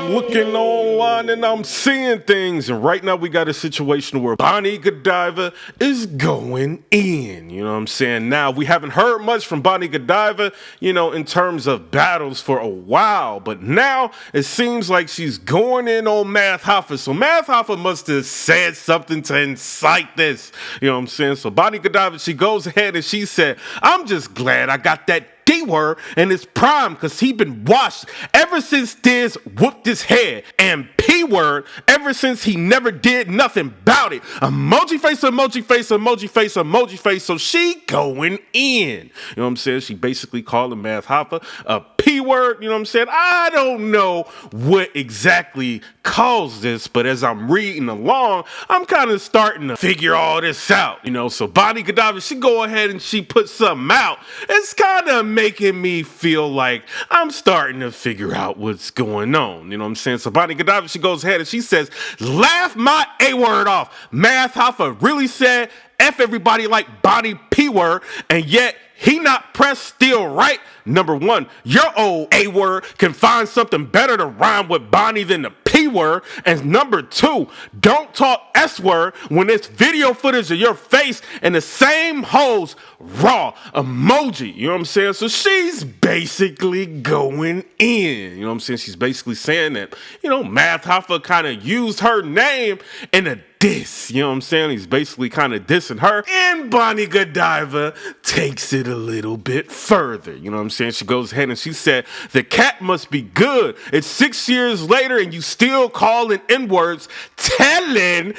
I'm looking online and I'm seeing things, and right now we got a situation where Bonnie Godiva is going in, you know what I'm saying? Now, we haven't heard much from Bonnie Godiva, you know, in terms of battles for a while, but now it seems like she's going in on Math Hoffa. So Math Hoffa must have said something to incite this, you know what I'm saying? So Bonnie Godiva, she goes ahead and she said, "I'm just glad I got that D-word in his prime, cause he been washed ever since Diz whooped his head, and P-word ever since he never did nothing about it." Emoji face, emoji face, emoji face, emoji face. So she going in. You know what I'm saying? She basically calling Math Hoffa a P-word. You know what I'm saying? I don't know what exactly caused this, but as I'm reading along, I'm kind of starting to figure all this out. You know, so Bonnie Godiva, she go ahead and she put something out. It's kind of making me feel like I'm starting to figure out what's going on. You know what I'm saying? So Bonnie Godiva, she goes ahead and she says, "Laugh my A-word off. Math Hoffa really said F everybody like Bonnie P-word, and yet he not pressed still right. Number one, your old A-word can find something better to rhyme with Bonnie than the P-word. And number two, don't talk S-word when it's video footage of your face and the same hoes raw." Emoji, you know what I'm saying? So she's basically going in, you know what I'm saying? She's basically saying that, you know, Math Hoffa kind of used her name in a diss, you know what I'm saying? He's basically kind of dissing her, and Bonnie Godiva takes it a little bit further, you know what I'm saying? She goes ahead and she said, "The cat must be good. It's 6 years later and you still calling N-words, telling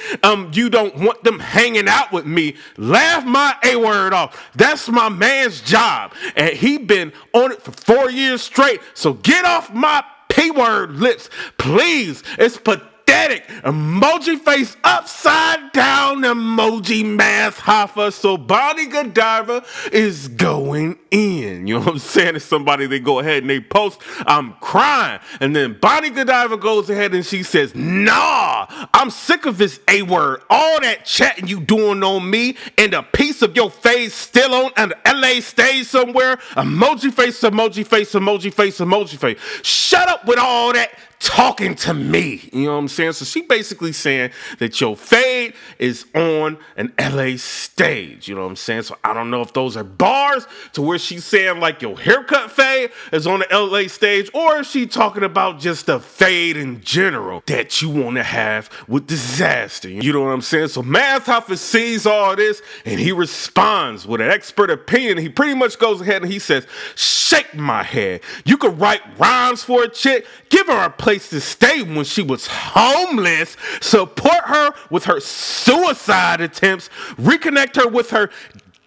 you don't want them hanging out with me. Laugh my A-word off. That's my man's job, and he been on it for 4 years straight, so get off my P-word lips, please. It's pathetic. Emoji face upside down emoji Math Hoffa." So Bonnie Godiva is going in. You know what I'm saying? It's somebody, they go ahead and they post, "I'm crying." And then Bonnie Godiva goes ahead and she says, "Nah, I'm sick of this A-word. All that chatting you doing on me and a piece of your face still on an LA stage somewhere. Emoji face, emoji face, emoji face, emoji face. Shut up with all that talking to me." You know what I'm saying? So she basically saying that your fade is on an LA stage. You know what I'm saying? So I don't know if those are bars to where she's saying like your haircut fade is on the LA stage, or if she talking about just a fade in general that you want to have with disaster. You know what I'm saying? So Math Hoffa sees all this and he responds with an expert opinion. He pretty much goes ahead and he says, "Shake my head. You could write rhymes for a chick. Give her a place to stay when she was homeless. Support her with her suicide attempts. Reconnect her with her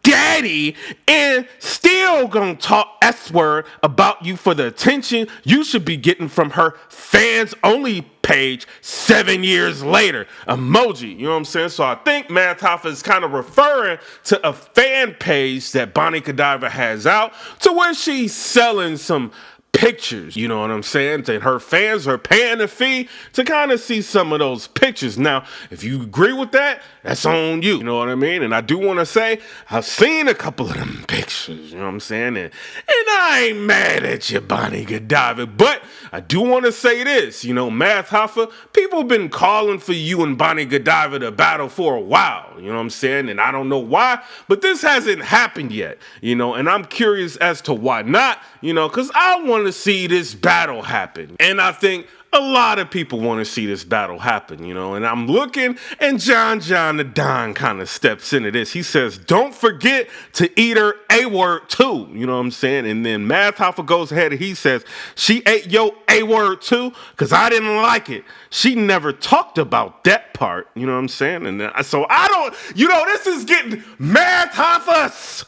daddy, and still gonna talk S-word about you for the attention you should be getting from her fans only page 7 years later." Emoji, you know what I'm saying? So I think Math Hoffa is kind of referring to a fan page that Bonnie Godiva has out to where she's selling some pictures, you know what I'm saying? And her fans are paying a fee to kind of see some of those pictures. Now, if you agree with that, that's on you. You know what I mean? And I do want to say, I've seen a couple of them pictures, you know what I'm saying? And I ain't mad at you, Bonnie Godiva, but I do want to say this, you know, Math Hoffa, people been calling for you and Bonnie Godiva to battle for a while, you know what I'm saying? And I don't know why, but this hasn't happened yet, you know, and I'm curious as to why not, you know, because I want to see this battle happen. And I think a lot of people want to see this battle happen, you know, and I'm looking, and John the Don kind of steps into this. He says, "Don't forget to eat her A-word too," you know what I'm saying? And then Math Hoffa goes ahead and he says, "She ate your A-word too, because I didn't like it. She never talked about that part," you know what I'm saying? And so I don't, you know, this is getting Math Hoffa.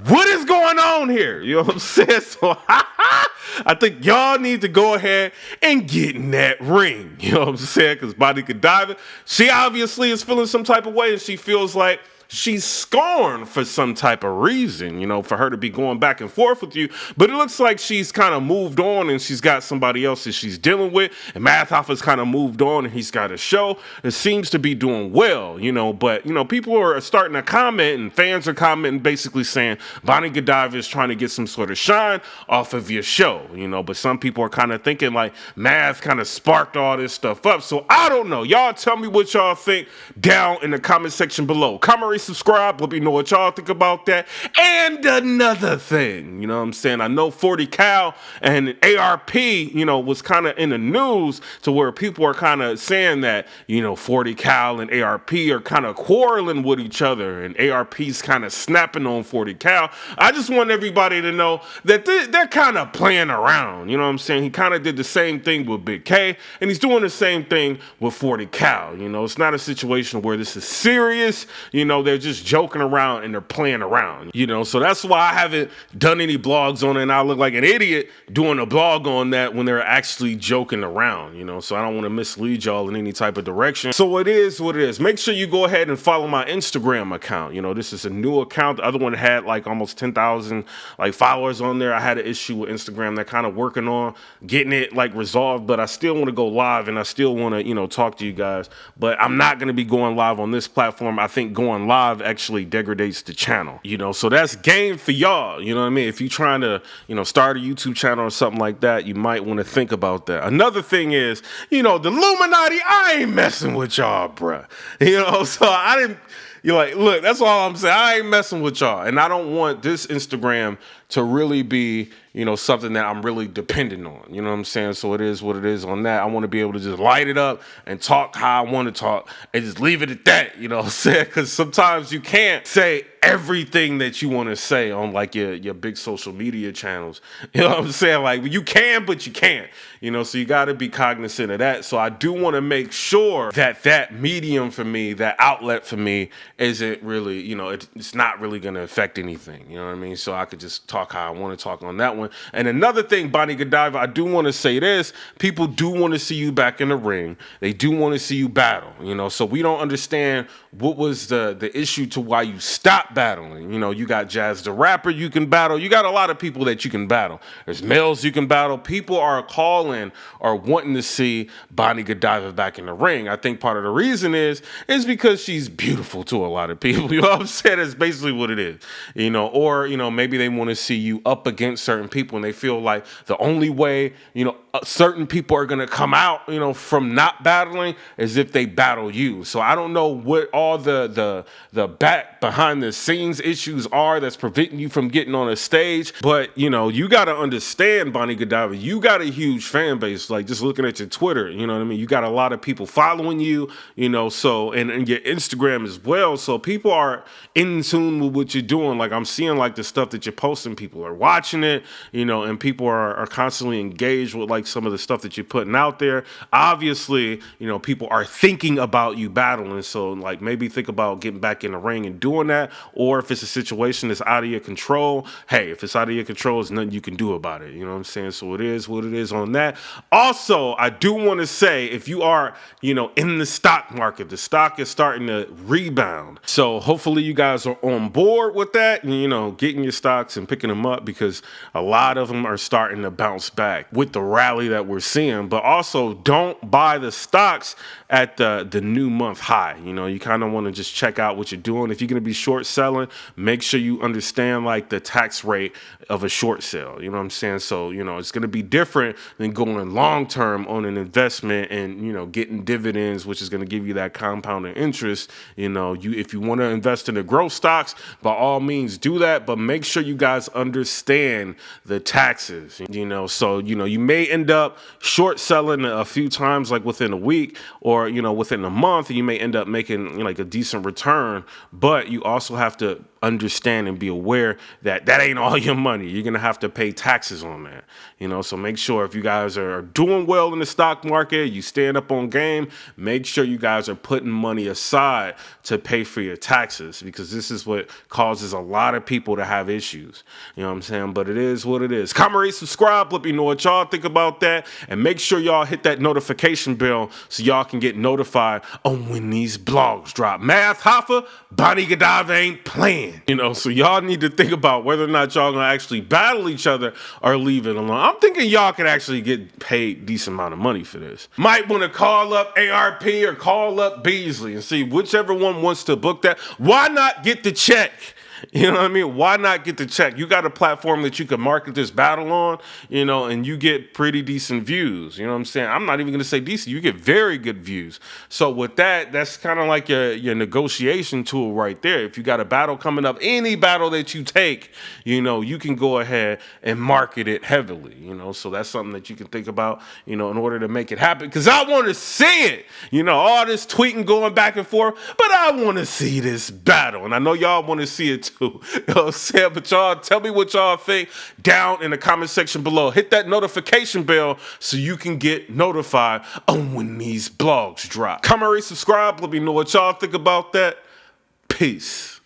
What is going on here? You know what I'm saying? So I think y'all need to go ahead and get in that ring. You know what I'm saying? Because Bonnie Godiva, she obviously is feeling some type of way, and she feels like she's scorned for some type of reason, you know, for her to be going back and forth with you. But it looks like she's kind of moved on and she's got somebody else that she's dealing with. And Math Hoffa's kind of moved on and he's got a show that seems to be doing well, you know. But, you know, people are starting to comment and fans are commenting basically saying Bonnie Godiva is trying to get some sort of shine off of your show, you know. But some people are kind of thinking like Math kind of sparked all this stuff up. So I don't know. Y'all tell me what y'all think down in the comment section below. Comment, rate, subscribe. Let me know what y'all think about that. And another thing, you know what I'm saying? I know 40 Cal and ARP, you know, was kind of in the news to where people are kind of saying that, you know, 40 Cal and ARP are kind of quarreling with each other and ARP's kind of snapping on 40 Cal. I just want everybody to know that they're kind of playing around, you know what I'm saying? He kind of did the same thing with Big K and he's doing the same thing with 40 Cal, you know. It's not a situation where this is serious, you know, they're just joking around and they're playing around, you know. So that's why I haven't done any blogs on it and I look like an idiot doing a blog on that when they're actually joking around, you know. So I don't want to mislead y'all in any type of direction. So it is what it is. Make sure you go ahead and follow my Instagram account. You know, this is a new account. The other one had like almost 10,000 like followers on there. I had an issue with Instagram. They're kind of working on getting it like resolved, but I still want to go live and I still want to, you know, talk to you guys. But I'm not going to be going live on this platform. I think going live actually degrades the channel, you know. So that's game for y'all, you know what I mean? If you're trying to, you know, start a YouTube channel or something like that, you might want to think about that. Another thing is, you know, the Illuminati, I ain't messing with y'all, bruh. You know, so I didn't, you're like, look, that's all I'm saying. I ain't messing with y'all. And I don't want this Instagram to really be, you know, something that I'm really dependent on. You know what I'm saying? So it is what it is on that. I want to be able to just light it up and talk how I want to talk and just leave it at that, you know what I'm saying? Because sometimes you can't say everything that you want to say on like your big social media channels. You know what I'm saying? Like you can, but you can't, you know, so you got to be cognizant of that. So I do want to make sure that that medium for me, that outlet for me isn't really, you know, it's not really going to affect anything. You know what I mean? So I could just talk how I want to talk on that one. And another thing, Bonnie Godiva, I do want to say this. People do want to see you back in the ring. They do want to see you battle, you know, so we don't understand what was the issue to why you stopped battling. You know, you got Jazz the Rapper you can battle. You got a lot of people that you can battle. There's males you can battle. People are calling or wanting to see Bonnie Godiva back in the ring. I think part of the reason is because she's beautiful to a lot of people. You know what I'm saying? That's basically what it is. You know, or, you know, maybe they want to see you up against certain people and they feel like the only way, you know, certain people are going to come out, you know, from not battling is if they battle you. So I don't know what all the back behind the scenes issues are that's preventing you from getting on a stage. But, you know, you got to understand, Bonnie Godiva, you got a huge fan base. Like just looking at your Twitter, you know what I mean? You got a lot of people following you, you know, so and your Instagram as well. So people are in tune with what you're doing. Like I'm seeing like the stuff that you're posting, people are watching it, you know, and people are constantly engaged with like some of the stuff that you're putting out there. Obviously, you know, people are thinking about you battling. So like maybe think about getting back in the ring and doing that. Or if it's a situation that's out of your control, hey, if it's out of your control, there's nothing you can do about it. You know what I'm saying? So it is what it is on that. Also, I do want to say if you are, you know, in the stock market, the stock is starting to rebound. So hopefully you guys are on board with that and, you know, getting your stocks and picking them up because a lot of them are starting to bounce back with the rally that we're seeing. But also don't buy the stocks at the new month high. You know, you kind of want to just check out what you're doing. If you're going to be short selling, make sure you understand like the tax rate of a short sale. You know what I'm saying? So, you know, it's going to be different than going long term on an investment and, you know, getting dividends, which is going to give you that compounding interest. You know, if you want to invest in the growth stocks, by all means do that, but make sure you guys understand the taxes, you know. So, you know, you may end up short selling a few times like within a week or, you know, within a month, you may end up making, you know, like a decent return, but you also have to understand and be aware that that ain't all your money. You're gonna have to pay taxes on that, you know. So make sure if you guys are doing well in the stock market, you stand up on game, make sure you guys are putting money aside to pay for your taxes, because this is what causes a lot of people to have issues. You know what I'm saying? But it is what it is. Comment, rate, subscribe. Let me know what y'all think about that, and make sure y'all hit that notification bell so y'all can get notified on when these blogs drop. Math Hoffa, Bonnie Godiva ain't playing. You know, so y'all need to think about whether or not y'all gonna actually battle each other or leave it alone. I'm thinking y'all could actually get paid decent amount of money for this. Might want to call up ARP or call up Beasley and see whichever one wants to book that. Why not get the check? You know what I mean? Why not get the check? You got a platform that you can market this battle on, you know, and you get pretty decent views. You know what I'm saying? I'm not even going to say decent. You get very good views. So with that, that's kind of like your negotiation tool right there. If you got a battle coming up, any battle that you take, you know, you can go ahead and market it heavily, you know. So that's something that you can think about, you know, in order to make it happen. Because I want to see it. You know, all this tweeting going back and forth, but I want to see this battle. And I know y'all want to see it too. You know what I'm saying? But y'all tell me what y'all think down in the comment section below. Hit that notification bell so you can get notified on when these blogs drop. Comment, rate, subscribe. Let me know what y'all think about that. Peace.